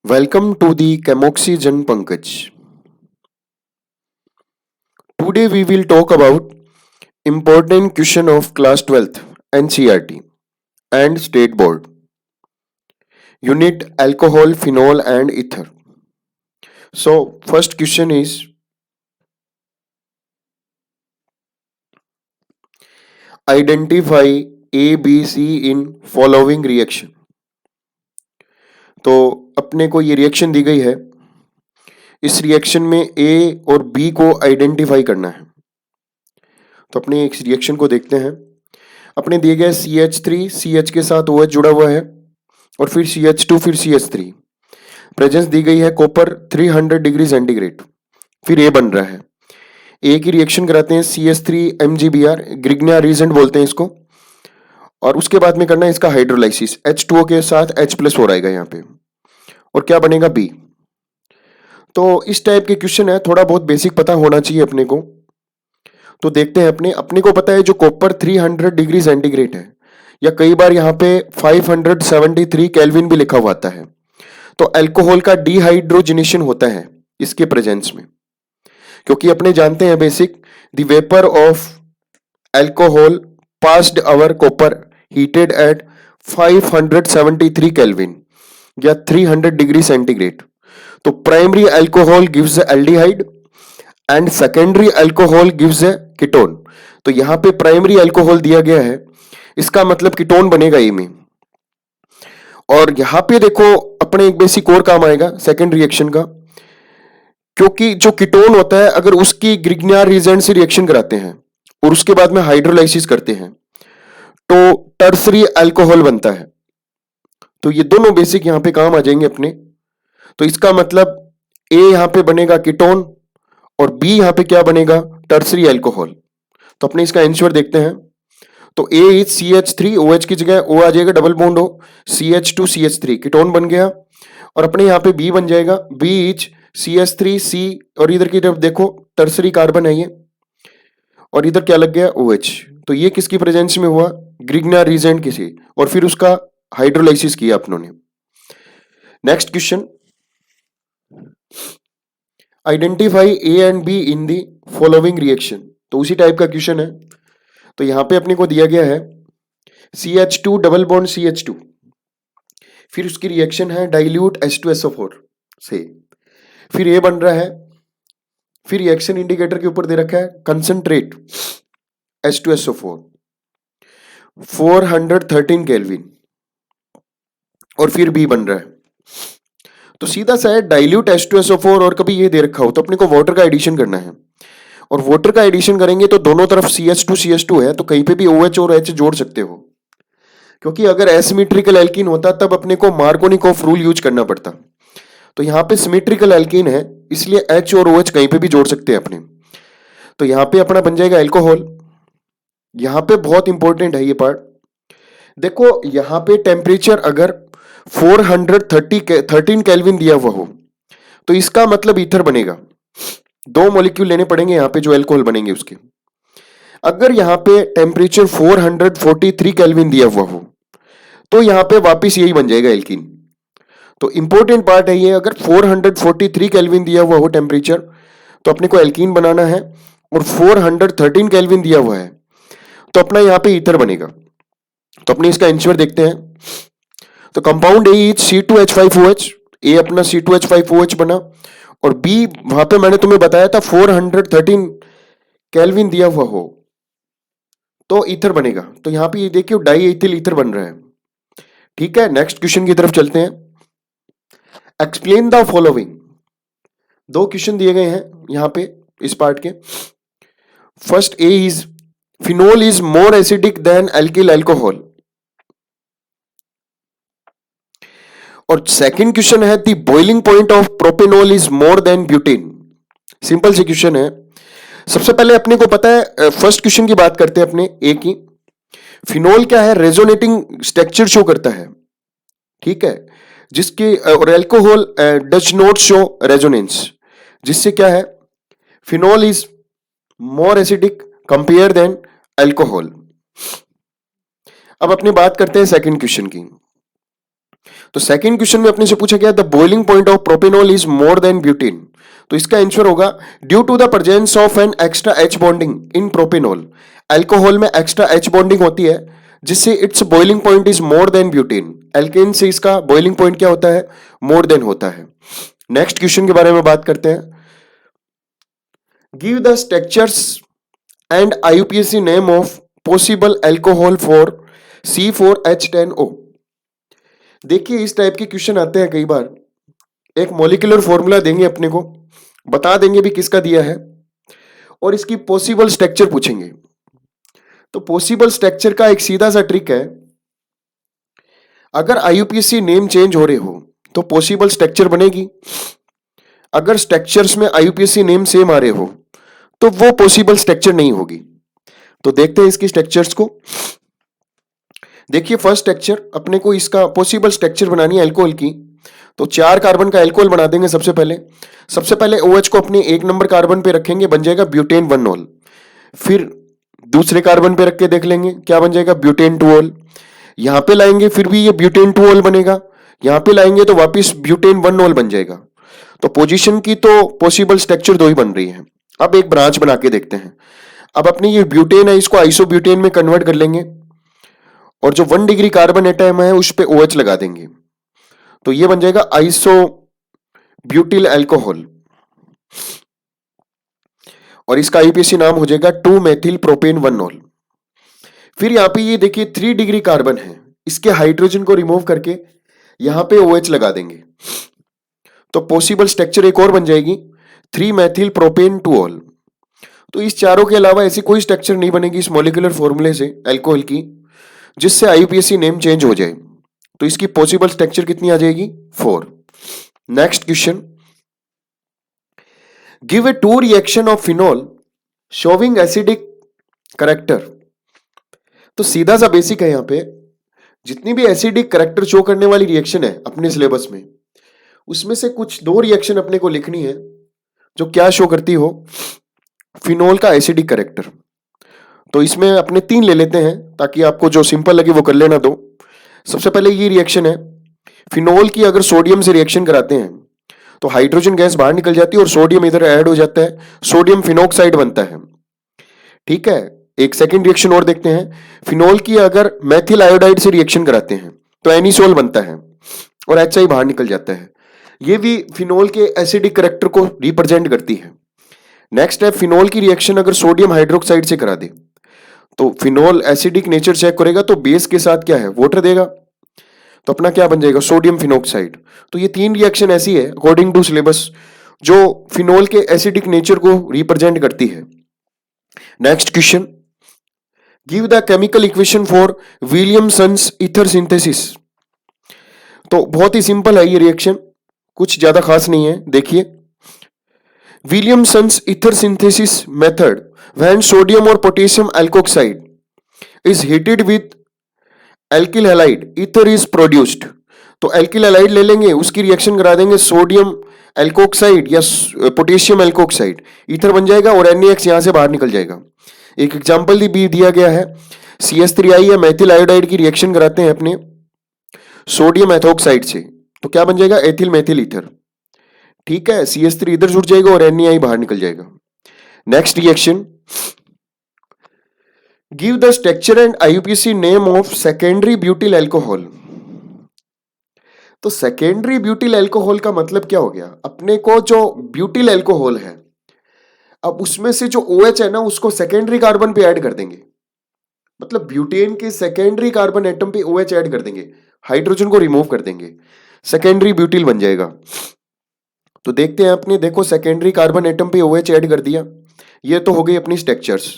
Welcome to the Camoxygen Pankaj. Today we will talk about important question of class 12th NCERT and state board. Unit alcohol, phenol and ether. So first question is identify A, B, C in following reaction. तो अपने को ये reaction दी गई है, इस reaction में ए और B को आइडेंटिफाई करना है। तो अपने इस रिएक्शन को देखते हैं। अपने दिए गए CH3 CH के साथ OH जुड़ा हुआ है और फिर CH2 फिर CH3। प्रेजेंस दी गई है कॉपर 300 डिग्री सेंटीग्रेड। फिर ए बन रहा है। ए की रिएक्शन कराते हैं CH3 MgBr, ग्रिग्निया रीजेंट बोलते हैं इसको। और उसके बाद में करना है इसका हाइड्रोलाइसिस। H2O के साथ H+ आएगा यहाँ पे और क्या बनेगा बी। तो इस टाइप के क्वेश्चन है, थोड़ा बहुत बेसिक पता होना चाहिए अपने को। तो देखते हैं अपने को पता है जो कॉपर 300 डिग्री सेंटीग्रेड है, या कई बार यहाँ पे 573 केल्विन भी लिखा हुआ आता है। तो अल्कोहल का डिहाइड्रोजनेशन होता है इसके प्रेजेंस में, क्योंकि अपने जानते हैं basic the vapour of alcohol passed over copper heated at 573 kelvin या 300 डिग्री सेंटीग्रेड। तो primary alcohol gives aldehyde and secondary alcohol gives a ketone. तो यहां पे प्राइमरी अल्कोहल दिया गया है, इसका मतलब कीटोन बनेगा ए में। और यहां पे देखो अपने एक बेसिक और काम आएगा सेकेंड रिएक्शन का, क्योंकि जो कीटोन होता है अगर उसकी ग्रिग्नियर रीजेंट से रिएक्शन कराते हैं और उसके बाद में हाइड्रोलाइसिस करते हैं तो टर्सरी अल्कोहल बनता है। तो ये दोनों बेसिक यहां पे काम आ जाएंगे अपने। तो इसका मतलब ए यहां पे बनेगा कीटोन और बी यहां पे क्या बनेगा टर्सरी अल्कोहल। तो अपने इसका आंसर देखते हैं। तो ए इज CH3, OH की जगह O आ जाएगा, डबल बॉन्ड हो, CH2 CH3 कीटोन बन गया। और अपने यहाँ पे बी बन जाएगा, बी इज CH3 C, और इधर की तरफ देखो टर्सरी कार्बन है ये, और इधर क्या लग गया OH। तो ये किसकी प्रेजेंस में हुआ, ग्रिग्नियर रीजेंट किसी, और फिर उसका हाइड्रोलाइसिस किया अपनों ने। Next question, identify A and be in the following reaction. तो उसी टाइप का क्वेश्चन है। तो यहां पे अपने को दिया गया है CH2 डबल बॉन्ड CH2, फिर उसकी रिएक्शन है डाइल्यूट H2SO4 से, फिर ए बन रहा है, फिर रिएक्शन इंडिकेटर के ऊपर दे रखा है कंसंट्रेट H2SO4 413 केल्विन, और फिर बी बन रहा है। तो सीधा सा है डाइल्यूट H2SO4 और कभी ये दे रखा हो तो अपने को वाटर का एडिशन करना है, और वाटर का एडिशन करेंगे तो दोनों तरफ CH2 है, तो कहीं पे भी OH और H जोड़ सकते हो, क्योंकि अगर एसिमेट्रिकल एल्कीन होता तब अपने को मार्कोनिकोफ रूल यूज करना पड़ता। तो यहाँ पे सिमेट्रिकल एल्कीन है इसलिए H और OH कहीं पे भी जोड़ सकते हैं अपने। तो यहाँ पे अपना बन जाएगा अल्कोहल। यहाँ पे बहुत इंपॉर्टेंट है ये पार्ट। देखो यहाँ पे टेम्परेचर अगर 413 केल्विन दिया हुआ हो तो इसका मतलब ईथर बनेगा। दो मॉलिक्यूल लेने पड़ेंगे यहाँ पे जो अल्कोहल बनेंगे उसके। अगर यहाँ पे टेम्परेचर 443 केल्विन दिया हुआ हो तो यहाँ पे वापिस यही बन जाएगा एल्कीन। तो इंपॉर्टेंट पार्ट है ये, अगर 443 केल्विन दिया हुआ हो टेम्परेचर तो अपने को एल्कीन बनाना है, और 413 केल्विन दिया हुआ है तो अपना यहाँ पे ईथर बनेगा। तो अपने इसका आंसर देखते हैं। तो कंपाउंड ए इज C2H5OH, ए अपना C2H5OH बना, और बी वहां पे मैंने तुम्हें बताया था 413 केल्विन दिया हुआ हो तो ईथर बनेगा। तो यहाँ पे ये देखिए डाई एथिल ईथर बन रहा है। ठीक है, नेक्स्ट क्वेश्चन की तरफ चलते हैं। Explain the following. दो क्वेश्चन दिए गए हैं यहाँ पे इस पार्ट के। First A is phenol is more acidic than alkyl alcohol, और सेकंड क्वेश्चन है the boiling point of propanol is more than butane. Simple सी क्वेश्चन है। सबसे पहले अपने को पता है, फर्स्ट क्वेश्चन की बात करते हैं अपने ए की। फिनोल क्या है, रेजोनेटिंग स्ट्रक्चर शो करता है, ठीक है, जिसके, और alcohol does not show resonance, जिससे क्या है phenol is more acidic compare than alcohol. अब अपनी बात करते हैं सेकंड क्वेश्चन की। तो सेकंड क्वेश्चन में अपने से पूछा गया the boiling point of propanol is more than butane. तो इसका आंसर होगा due to the presence of an extra H bonding in propanol. Alcohol में एक्स्ट्रा एच बॉन्डिंग होती है जिससे its boiling point is more than butane. Alkane से इसका boiling point क्या होता है? मोर देन होता है। नेक्स्ट क्वेश्चन के बारे में बात करते हैं। Give the structures and IUPAC name of possible alcohol for C4H10O। देखिए इस टाइप के क्वेश्चन आते हैं कई बार, एक मॉलिक्यूलर फॉर्मूला देंगे अपने को, बता देंगे भी किसका दिया है और इसकी पॉसिबल स्ट्रक्चर पूछेंगे। तो पॉसिबल स्ट्रक्चर का एक सीधा सा ट्रिक है, अगर IUPAC नेम चेंज हो रहे हो तो पॉसिबल स्ट्रक्चर बनेगी। अगर स्ट्रक्चर्स में IUPAC नेम सेम आ रहे हो तो वो पॉसिबल स्ट्रक्चर नहीं होगी। तो देखते हैं इसकी स्ट्रक्चर्स को। देखिए फर्स्ट स्ट्रक्चर अपने को इसका पॉसिबल स्ट्रक्चर बनानी है अल्कोहल की, तो 4 कार्बन का अल्कोहल बना देंगे। सबसे पहले OH को अपने 1 नंबर कार्बन पे रखेंगे, बन जाएगा ब्यूटेन 1-ऑल। फिर दूसरे कार्बन पे रख के देख लेंगे क्या बन जाएगा, ब्यूटेन 2-ऑल। यहां पे लाएंगे फिर भी ये ब्यूटेन 2-ऑल बनेगा, यहां पे लाएंगे तो वापिस ब्यूटेन 1-ऑल बन जाएगा। तो पोजीशन की तो पॉसिबल स्ट्रक्चर 2 ही बन रही है। अब एक ब्रांच बना के देखते हैं। अब अपने ये ब्यूटेन है इसको आइसोब्यूटेन में कन्वर्ट कर लेंगे और जो 1 डिग्री कार्बन एटम है उस पे OH लगा देंगे, तो ये बन जाएगा आइसोब्यूटिल अल्कोहल और इसका IUPAC नाम हो जाएगा 2-मेथिल प्रोपेन 1-ऑल। फिर यहाँ पे ये देखिए 3 डिग्री कार्बन है, इसके हाइड्रोजन को रिमूव करके यहां पे OH लगा देंगे, तो पॉसिबल स्ट्रक्चर एक और बन जाएगी 3-मेथिल प्रोपेन 2-ऑल। तो इस चारों के अलावा ऐसी कोई स्ट्रक्चर नहीं बनेगी इस मॉलिक्यूलर फॉर्मूले से अल्कोहल की जिससे IUPAC नेम चेंज हो जाए। तो इसकी पॉसिबल स्ट्रक्चर कितनी आ जाएगी, 4। Next question, give a 2 reaction of phenol showing acidic character. तो सीधा सा बेसिक है, यहां पे जितनी भी एसिडिक करेक्टर शो करने वाली रिएक्शन है अपने सिलेबस में, उसमें से कुछ 2 रिएक्शन अपने को लिखनी है जो क्या शो करती हो, फिनॉल का एसिडिक करेक्टर। तो इसमें अपने 3 ले लेते हैं ताकि आपको जो सिंपल लगे वो कर लेना। 2 सबसे पहले ये रिएक्शन है, फिनॉल की अगर सोडियम से रिएक्शन कराते हैं तो हाइड्रोजन गैस बाहर निकल जाती है और सोडियम इधर ऐड हो जाता है, सोडियम फिनॉक्साइड बनता है। ठीक है, एक सेकंड रिएक्शन और देखते हैं। फिनॉल की अगर मेथिल आयोडाइड से रिएक्शन कराते हैं तो एनिसोल बनता है और HI बाहर निकल जाता है। ये भी फिनॉल के एसिडिक करेक्टर को रिप्रेजेंट करती है। नेक्स्ट है, फिनॉल की रिएक्शन अगर सोडियम हाइड्रोक्साइड से करा दे तो फिनॉल एसिडिक नेचर चेक करेगा तो बेस के साथ क्या है, वाटर देगा, तो अपना क्या बन जाएगा, सोडियम फिनॉक्साइड। तो ये 3 रिएक्शन ऐसी है अकॉर्डिंग टू सिलेबस जो फिनॉल के एसिडिक नेचर को रिप्रेजेंट करती है। Next question, give the chemical equation for Williamson's ether synthesis. तो बहुत ही सिंपल है ये रिएक्शन, कुछ ज्यादा खास नहीं है। देखिए Williamson's ether synthesis method when sodium और potassium alkoxide is heated with alkyl halide ether is produced. तो एल्किल हैलाइड ले लेंगे, उसकी रिएक्शन करा देंगे सोडियम एल्कोक्साइड या पोटेशियम एल्कोक्साइड, ईथर बन जाएगा और NaX यहां से बाहर निकल जाएगा। एक एग्जाम्पल भी दिया गया है, CH3I या मेथिल आयोडाइड की रिएक्शन कराते हैं अपने सोडियम एथोक्साइड से तो क्या बन जाएगा, एथिल मेथिल ईथर। ठीक है, CH3 इधर जुड़ जाएगा और NaI बाहर निकल जाएगा। Next reaction, give the structure and IUPAC name of secondary butyl alcohol. तो सेकेंडरी ब्यूटिल अल्कोहल का मतलब क्या हो गया, अपने को जो ब्यूटिल अल्कोहल है अब उसमें से जो OH है ना उसको सेकेंडरी कार्बन पे ऐड कर देंगे, मतलब ब्यूटेन के सेकेंडरी कार्बन एटम पे OH ऐड कर देंगे, हाइड्रोजन को रिमूव कर देंगे, सेकेंडरी ब्यूटिल बन जाएगा। तो देखते हैं अपने, देखो सेकेंडरी कार्बन एटम पे OH ऐड कर दिया, ये तो हो गई अपनी स्ट्रक्चर्स।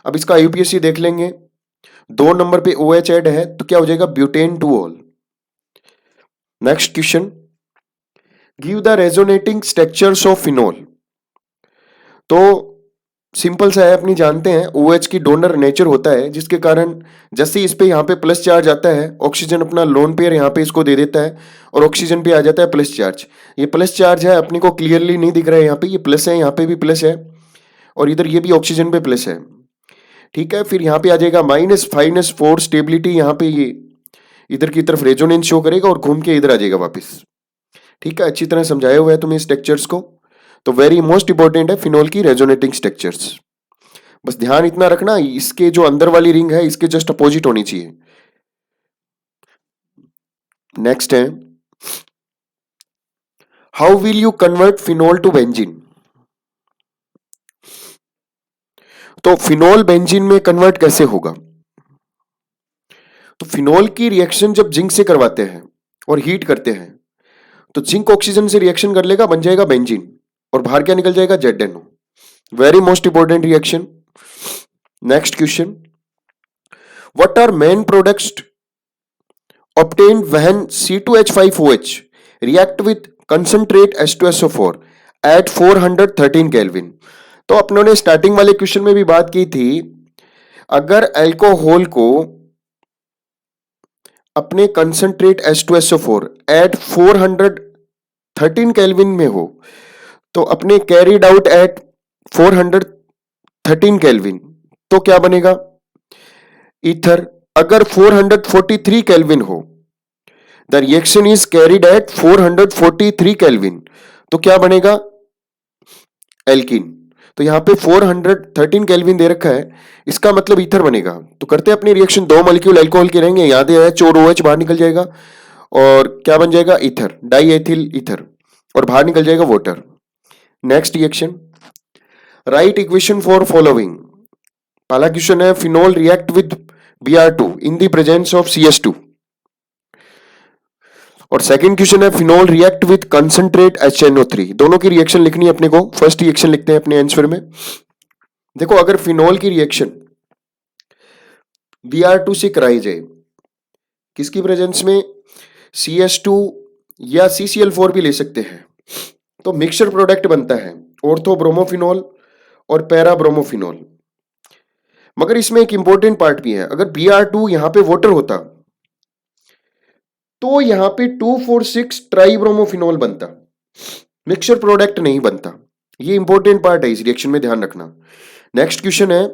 अब इसका IUPAC देख लेंगे, 2 नंबर पे OH ऐड है तो क्या हो जाएगा, ब्यूटेन 2-ऑल। Next question, give the resonating structures of phenol. तो सिंपल सा है, अपनी जानते हैं OH की डोनर नेचर होता है जिसके कारण जैसे इस पे यहाँ पे प्लस चार्ज आता है, ऑक्सीजन अपना लोन पेयर यहाँ पे इसको दे देता है और ऑक्सीजन पे आ जाता है प्लस चार्ज। ये प्लस चार्ज है, अपने को क्लियरली नहीं दिख रहा है, यहाँ पे ये प्लस है, यहाँ पे भी प्लस है और इधर ये भी ऑक्सीजन पे प्लस है। ठीक है, फिर यहाँ पे आ जाएगा -5 फॉर स्टेबिलिटी, यहाँ पे ये इधर की तरफ रेजोनेंस शो करेगा और घूम के इधर आ जाएगा वापस। ठीक है, अच्छी तरह समझाया हुआ है तुम्हें स्ट्रक्चर्स को। तो वेरी मोस्ट इंपॉर्टेंट है फिनोल की रेजोनेटिंग स्ट्रक्चर्स। बस ध्यान इतना रखना, इसके जो अंदर वाली रिंग है इसके जस्ट अपोजिट होनी चाहिए। नेक्स्ट है, how will you convert phenol to benzene. तो फिनोल बेंजीन में कन्वर्ट कैसे होगा? तो फिनोल की रिएक्शन जब जिंक से करवाते हैं और हीट करते हैं तो जिंक ऑक्सीजन से रिएक्शन कर लेगा, बन जाएगा बेंजीन, और बाहर क्या निकल जाएगा? ZnO। Very most important reaction. Next question, what are main products obtained when C2H5OH react with concentrate H2SO4 at 413 kelvin. तो अपनों ने स्टार्टिंग वाले क्वेश्चन में भी बात की थी, अगर अल्कोहल को अपने कंसंट्रेट H2SO4 एट 413 केल्विन में हो तो अपने कैरिड आउट एट 413 केल्विन तो क्या बनेगा? ईथर। अगर 443 केल्विन हो, the reaction is carried at 443 kelvin तो क्या बनेगा? एल्कीन। तो यहां पे 413 केल्विन दे रखा है, इसका मतलब ईथर बनेगा। तो करते हैं अपनी रिएक्शन, दो मॉलिक्यूल अल्कोहल के रहेंगे, याद है H और OH बाहर निकल जाएगा और क्या बन जाएगा? ईथर, डाई एथिल ईथर, और बाहर निकल जाएगा water. Next reaction, right equation for following. पहला क्वेश्चन है, phenol react with Br2 in the presence of CS2। और सेकंड क्वेश्चन है, phenol react with concentrate HNO3। दोनों की रिएक्शन लिखनी है अपने को। फर्स्ट रिएक्शन लिखते हैं अपने आंसर में। देखो, अगर फिनोल की रिएक्शन Br2 से कराई जाए, किसकी प्रेजेंस में? CS2 या CCl4 भी ले सकते हैं, तो मिक्सचर प्रोडक्ट बनता है ऑर्थो ब्रोमोफिनोल और पैरा ब्रोमोफिनोल। मगर इसमें एक इंपॉर्टेंट पार्ट भी है, अगर Br2 यहां पे वाटर होता तो यहां पे 2,4,6 ट्राइब्रोमोफिनोल बनता, मिक्सचर प्रोडक्ट नहीं बनता। ये इंपॉर्टेंट पार्ट है, इस रिएक्शन में ध्यान रखना। नेक्स्ट क्वेश्चन है,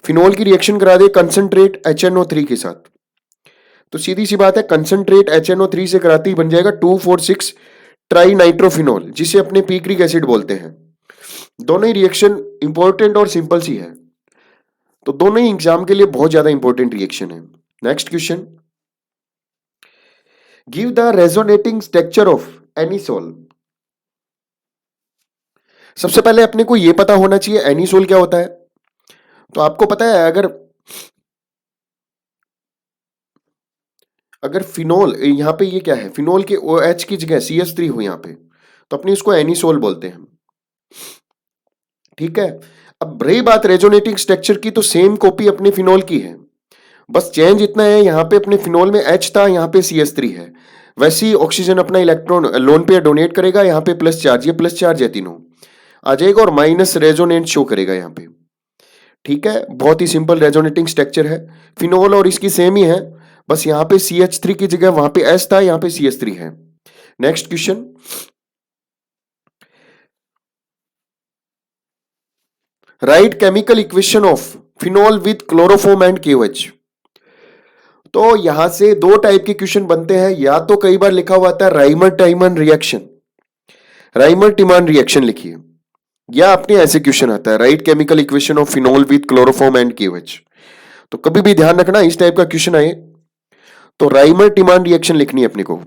फिनोल की रिएक्शन करा दे कंसंट्रेट HNO3 के साथ, तो सीधी सी बात है कंसंट्रेट HNO3 से कराती ही बन जाएगा 2,4,6 ट्राई नाइट्रोफिनोल, जिसे अपने पिक्रिक एसिड बोलते हैं। दोनों ही रिएक्शन इंपॉर्टेंट और सिंपल सी है, तो दोनों ही एग्जाम के लिए बहुत ज्यादा इंपॉर्टेंट रिएक्शन है। Next question, give the resonating structure of anisole. सबसे पहले अपने को यह पता होना चाहिए एनिसोल क्या होता है। तो आपको पता है, अगर फिनोल यहां पे ये क्या है, फिनोल के OH की जगह CS3 हो यहां पे, तो अपने इसको एनिसोल बोलते हैं। ठीक है, अब रही बात रेजोनेटिंग स्ट्रक्चर की, तो सेम कॉपी अपने फिनोल की है, बस चेंज इतना है, यहां पे अपने फिनोल में H था, यहां पे CS3 है। वैसे ही ऑक्सीजन अपना इलेक्ट्रॉन लोन पेयर डोनेट करेगा, यहां पे प्लस चार्ज, ये प्लस चार्ज है, तीनों आ जाएगा और माइनस रेजोनेंट शो करेगा यहां पे। ठीक है, बहुत ही सिंपल रेजोनेटिंग स्ट्रक्चर है, फिनोल और इसकी सेम ही है, बस यहां पे CH3 की जगह वहां पे H था, यहां पे CS3 है। Next question, right chemical equation of phenol with chloroform and KOH। तो यहां से दो टाइप के क्वेश्चन बनते हैं, या तो कई बार लिखा हुआ था Reimer Tiemann reaction, Reimer Tiemann reaction लिखिए, या अपने ऐसे क्वेश्चन आता है write chemical equation of phenol with chloroform and KOH। तो कभी भी ध्यान रखना, इस टाइप का क्वेश्चन आए तो राइमर टिमान रिएक्शन लिखनी है अपने को।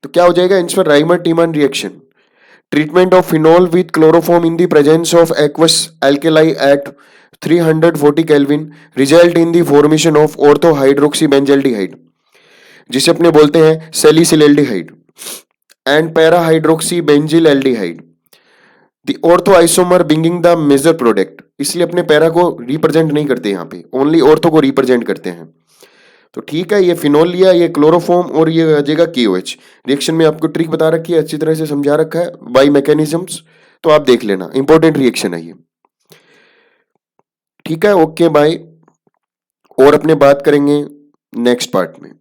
तो क्या हो जाएगा answer? Reimer Tiemann reaction, treatment of phenol with chloroform in the presence of aqueous alkali at 340 kelvin result in the formation of ortho hydroxy benzaldehyde, जिसे अपने बोलते हैं salicylaldehyde, and para hydroxy benzyl aldehyde, the ortho isomer being the major product. इसलिए अपने para को represent नहीं करते, यहाँ पे ओनली ऑर्थो को रिप्रेजेंट करते हैं। तो ठीक है, ये फिनोल लिया, ये क्लोरोफॉर्म, और ये आ जाएगा KOH। रिएक्शन में आपको ट्रिक बता रखी है, अच्छी तरह से समझा रखा है बाय मैकेनिज्म्स, तो आप देख लेना, इंपॉर्टेंट रिएक्शन है ये। ठीक है, ओके बाय, और अपने बात करेंगे नेक्स्ट पार्ट में।